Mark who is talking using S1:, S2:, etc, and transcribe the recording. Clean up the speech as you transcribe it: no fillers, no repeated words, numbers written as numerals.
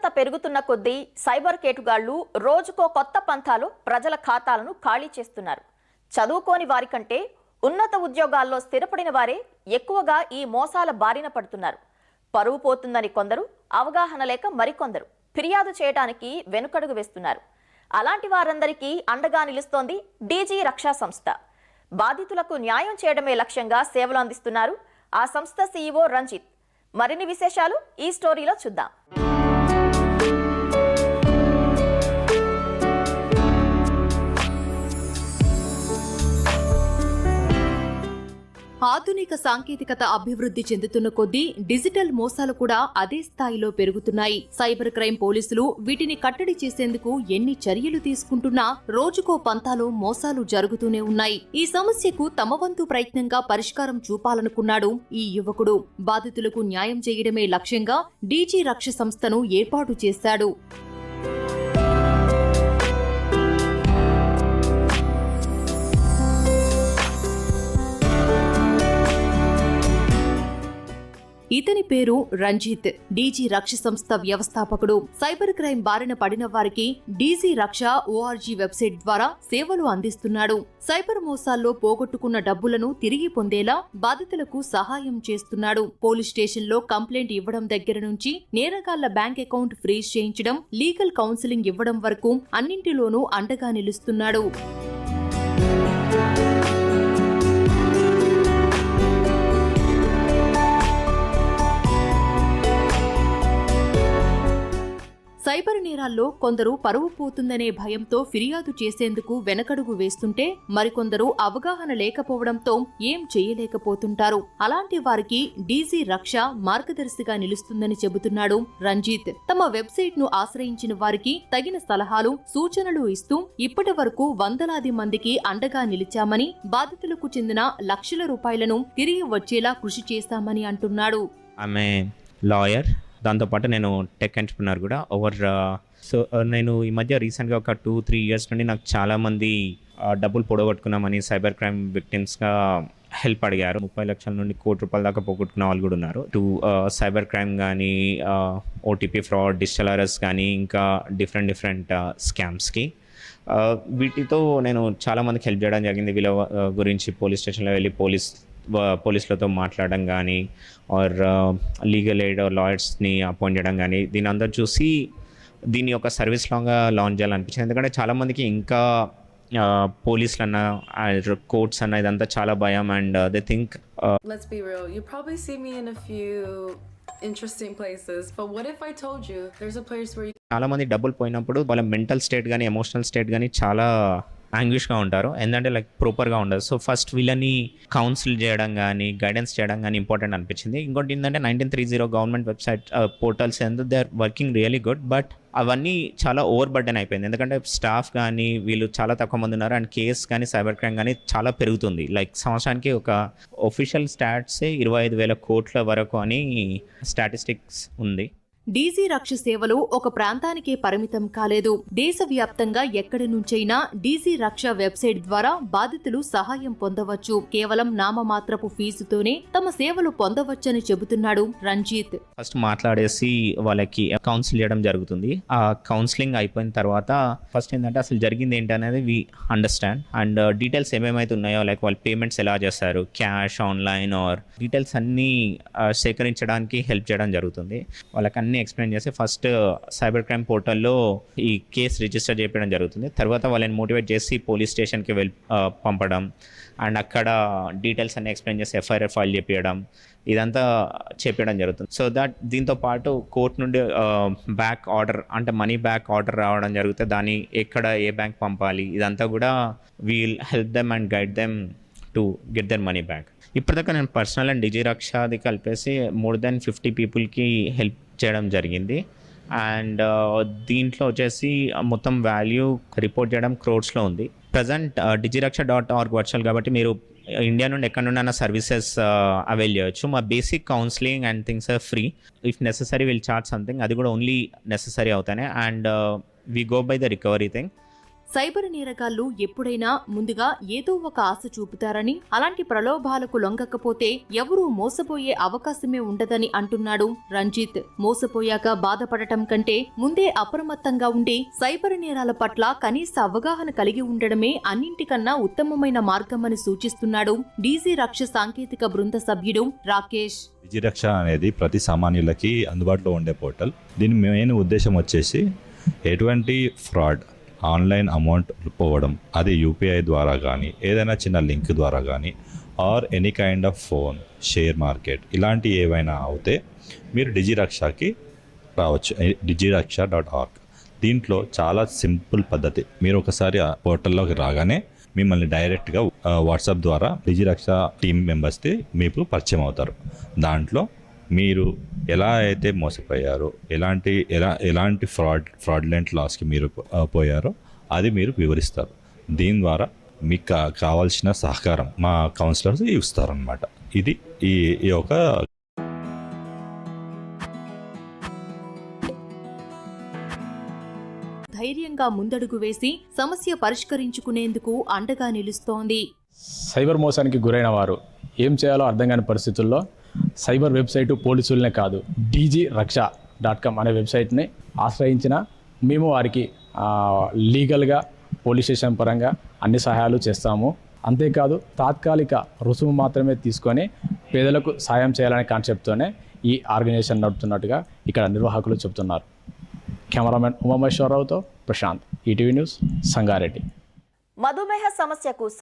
S1: ఉష్ణోగ్రత పెరుగుతున్న కొద్దీ సైబర్ కేటుగాళ్లు రోజుకో కొత్త పంథాలో ప్రజల ఖాతాలను ఖాళీ చేస్తున్నారు. చదువుకోని వారి కంటే ఉన్నత ఉద్యోగాల్లో స్థిరపడిన వారే ఎక్కువగా ఈ మోసాల బారిన పడుతున్నారు. పరువు పోతుందని కొందరు, అవగాహన లేక మరికొందరు ఫిర్యాదు చేయడానికి వెనుకడుగు వేస్తున్నారు. అలాంటి వారందరికీ అండగా నిలుస్తోంది డీజీ రక్షా సంస్థ. బాధితులకు న్యాయం చేయడమే లక్ష్యంగా సేవలు అందిస్తున్నారు ఆ సంస్థ సీఈఓ రంజిత్. మరిన్ని విశేషాలు ఈ స్టోరీలో చూద్దాం.
S2: ఆధునిక సాంకేతికత అభివృద్ధి చెందుతున్న కొద్దీ డిజిటల్ మోసాలు కూడా అదే స్థాయిలో పెరుగుతున్నాయి. సైబర్ క్రైమ్ పోలీసులు వీటిని కట్టడి చేసేందుకు ఎన్ని చర్యలు తీసుకుంటున్నా రోజుకో పంతాలో మోసాలు జరుగుతూనే ఉన్నాయి. ఈ సమస్యకు తమ వంతు ప్రయత్నంగా పరిష్కారం చూపాలనుకున్నాడు ఈ యువకుడు. బాధితులకు న్యాయం చేయడమే లక్ష్యంగా డీజీ రక్ష సంస్థను ఏర్పాటు చేశాడు. ఇతని పేరు రంజిత్. డీజీ రక్ష సంస్థ వ్యవస్థాపకుడు. సైబర్ క్రైమ్ బారిన పడిన వారికి డీజీ రక్ష ఓఆర్జీ వెబ్సైట్ ద్వారా సేవలు అందిస్తున్నాడు. సైబర్ మోసాల్లో పోగొట్టుకున్న డబ్బులను తిరిగి పొందేలా బాధితులకు సహాయం చేస్తున్నాడు. పోలీస్ స్టేషన్లో కంప్లైంట్ ఇవ్వడం దగ్గర నుంచి నేరగాళ్ల బ్యాంక్ అకౌంట్ ఫ్రీజ్ చేయించడం, లీగల్ కౌన్సిలింగ్ ఇవ్వడం వరకు అన్నింటిలోనూ అండగా నిలుస్తున్నాడు. సైబర్ నేరాల్లో కొందరు పరువు పోతుందనే భయంతో ఫిర్యాదు చేసేందుకు వెనకడుగు వేస్తుంటే, మరికొందరు అవగాహన లేకపోవడంతో ఏం చేయలేకపోతుంటారు. అలాంటి వారికి డీజీ రక్ష మార్గదర్శిగా నిలుస్తుందని చెబుతున్నాడు రంజిత్. తమ వెబ్సైట్ ను ఆశ్రయించిన వారికి తగిన సలహాలు, సూచనలు ఇస్తూ ఇప్పటి వరకు వందలాది మందికి అండగా నిలిచామని, బాధితులకు చెందిన లక్షల రూపాయలను తిరిగి వచ్చేలా కృషి చేశామని అంటున్నాడు.
S3: ఆమె లాయర్, దాంతోపాటు నేను టెక్ ఎంటర్‌ప్రెన్యూర్ కూడా. నేను ఈ మధ్య రీసెంట్గా ఒక 2-3 ఇయర్స్ నుండి నాకు చాలామంది డబ్బులు పొడగొట్టుకున్నామని సైబర్ క్రైమ్ విక్టిమ్స్గా హెల్ప్ అడిగారు. 30 లక్షల నుండి ₹1 కోటి దాకా పోగొట్టుకున్న వాళ్ళు కూడా ఉన్నారు. సైబర్ క్రైమ్ కానీ, ఓటీపీ ఫ్రాడ్, డిజిటల్ అరెస్ట్ కానీ, ఇంకా డిఫరెంట్ స్కామ్స్కి. వీటితో నేను చాలామందికి హెల్ప్ చేయడం జరిగింది. వీళ్ళ గురించి పోలీస్ స్టేషన్లో వెళ్ళి పోలీసులతో మాట్లాడడం కానీ, ఆర్ లీగల్ ఎయిడ్ లాయర్స్ని అపాయింట్ చేయడం కానీ, దీని అందరూ చూసి దీన్ని ఒక సర్వీస్ లాగా లాంచ్ చేయాలనిపించింది. ఎందుకంటే చాలామందికి ఇంకా పోలీసులు అన్న, కోర్ట్స్ అన్న ఇదంతా చాలా భయం. And they think
S4: let's be real, you probably see me in a few interesting places, but what if I told you there's a place where you...
S3: చాలామంది డబ్బులు పోయినప్పుడు వాళ్ళ మెంటల్ స్టేట్ కానీ, ఎమోషనల్ స్టేట్ కానీ చాలా యాంగ్విష్గా ఉంటారు. ఏంటంటే ప్రాపర్గా ఉండదు. సో ఫస్ట్ వీళ్ళని కౌన్సిల్ చేయడం కానీ, గైడెన్స్ చేయడం కానీ ఇంపార్టెంట్ అనిపించింది. ఇంకోటి ఏంటంటే 1930 government website portals they are working really good, but అవన్నీ చాలా ఓవర్ బర్డెన్ అయిపోయింది. ఎందుకంటే స్టాఫ్ కానీ వీళ్ళు చాలా తక్కువ మంది ఉన్నారు. అండ్ కేస్ కానీ, సైబర్ క్రైమ్ కానీ చాలా పెరుగుతుంది. సంవత్సరానికి ఒక ఒఫీషియల్ స్టాట్సే 25,000 కోట్ల వరకు అని స్టాటిస్టిక్స్ ఉంది.
S2: డీజీ రక్ష సేవలు ఒక ప్రాంతానికే పరిమితం కాలేదు. దేశవ్యాప్తంగా ఎక్కడి నుంచైనా డీజీ రక్ష వెబ్సైట్ ద్వారా బాధితులు సహాయం పొందవచ్చు. కేవలం నామమాత్రపు ఫీజుతోనే తమ సేవలు పొందవచ్చని చెబుతున్నాడు రంజిత్.
S3: ఫస్ట్ మాట్లాడేసి వాళ్ళకి కౌన్సిల్ చేయడం జరుగుతుంది. ఆ కౌన్సిలింగ్ అయిపోయిన తర్వాత ఫస్ట్ ఏంటంటే అసలు జరిగింది ఏంటి అనేది వి అండర్స్టాండ్. అండ్ డీటెయిల్స్ ఏమేమైతే ఉన్నాయో, వాళ్ళు పేమెంట్స్ ఎలా చేస్తారు, క్యాష్, ఆన్లైన్ ఆర్ డీటెయిల్స్ అన్నీ సేకరించడానికి హెల్ప్ చేయడం జరుగుతుంది. వాళ్ళకి ఎక్స్ప్లెయిన్ చేసి ఫస్ట్ సైబర్ క్రైమ్ పోర్టల్లో ఈ కేసు రిజిస్టర్ చేయడం జరుగుతుంది. తర్వాత వాళ్ళని మోటివేట్ చేసి పోలీస్ స్టేషన్కి పంపడం, అండ్ అక్కడ డీటెయిల్స్ అన్ని ఎక్స్ప్లెయిన్ చేసి ఎఫ్ఐఆర్ ఫైల్ చేపించడం, ఇదంతా చేపించడం జరుగుతుంది. సో దట్ దీంతో పాటు కోర్టు నుండి బ్యాక్ ఆర్డర్, అంటే మనీ బ్యాక్ ఆర్డర్ రావడం జరుగుతుంది. దాన్ని ఎక్కడ ఏ బ్యాంక్ పంపాలి, ఇదంతా కూడా we'll help them and guide them to get their money back. ఇప్పటిదాకా నేను పర్సనల్ అండ్ డీజీ రక్షది కలిపేసి మోర్ దెన్ 50 పీపుల్కి హెల్ప్ చేయడం జరిగింది. అండ్ దీంట్లో వచ్చేసి మొత్తం వాల్యూ రిపోర్ట్ చేయడం క్రోడ్స్లో ఉంది. ప్రజెంట్ digirksha.org వర్చువల్ కాబట్టి మీరు ఇండియా నుండి ఎక్కడ నుండి సర్వీసెస్ అవైల్ చేయొచ్చు. మా basic counselling and things are free. If necessary will charge something, అది కూడా ఓన్లీ నెససరీ అవుతానే. And we go by the recovery thing.
S2: Cyber నేరగాళ్లు ఎప్పుడైనా ముందుగా ఏదో ఒక ఆశ చూపుతారని, అలాంటి ప్రలోభాలకు లొంగకపోతే ఎవరూ మోసపోయే అవకాశమే ఉండదని అంటున్నాడు రంజిత్. మోసపోయాక బాధపడటం కంటే ముందే అప్రమత్తంగా ఉండి సైబర్ నేరాల పట్ల కనీస అవగాహన కలిగి ఉండడమే అన్నింటికన్నా ఉత్తమమైన మార్గమని సూచిస్తున్నాడు డీజీ రక్ష సాంకేతిక బృంద సభ్యుడు రాకేష్.
S5: డిజిరక్ష అనేది ప్రతి సామాన్యులకి అందుబాటులో ఉండే పోర్టల్. దీని మెయిన్ ఉద్దేశం వచ్చేసి ఎటువంటి ఫ్రాడ్, ఆన్లైన్ అమౌంట్ పోవడం, అది యూపీఐ ద్వారా కానీ ఏదైనా చిన్న లింక్ ద్వారా కానీ or any kind of phone, share market ఇలాంటి ఏవైనా అవుతే మీరు డిజిరక్షకి రావచ్చు. digirksha.org. దీంట్లో చాలా సింపుల్ పద్ధతి. మీరు ఒకసారి ఆ పోర్టల్లోకి రాగానే మిమ్మల్ని డైరెక్ట్గా వాట్సాప్ ద్వారా డిజిరక్ష టీమ్ మెంబర్స్కి మీకు పరిచయం అవుతారు. దాంట్లో మీరు ఎలా అయితే మోసపోయారో, ఎలాంటి ఫ్రాడ్లెంట్ లాస్కి మీరు పోయారో అది మీరు వివరిస్తారు. దీని ద్వారా మీకు కావాల్సిన సహకారం మా కౌన్సిలర్స్ ఇస్తారనమాట. ఇది ఈ యొక్క
S2: ధైర్యంగా ముందడుగు వేసి సమస్య పరిష్కరించుకునేందుకు అండగా నిలుస్తోంది.
S6: సైబర్ మోసానికి గురైన వారు ఏం చేయాలో అర్థం కాని పరిస్థితుల్లో సైబర్ వెబ్సైటు పోలీసులనే కాదు digirksha.com అనే వెబ్సైట్ని ఆశ్రయించిన మేము వారికి లీగల్గా పోలీస్ స్టేషన్ పరంగా అన్ని సహాయాలు చేస్తాము. అంతేకాదు తాత్కాలిక రుసుము మాత్రమే తీసుకొని పేదలకు సాయం చేయాలనే కాన్సెప్ట్తోనే ఈ ఆర్గనైజేషన్ నడుపుతున్నట్టుగా ఇక్కడ నిర్వాహకులు చెబుతున్నారు. కెమెరామెన్ ఉమామేశ్వరరావుతో ప్రశాంత్, ఈటీవీ న్యూస్, సంగారెడ్డి.
S1: మధుమేహ సమస్యకు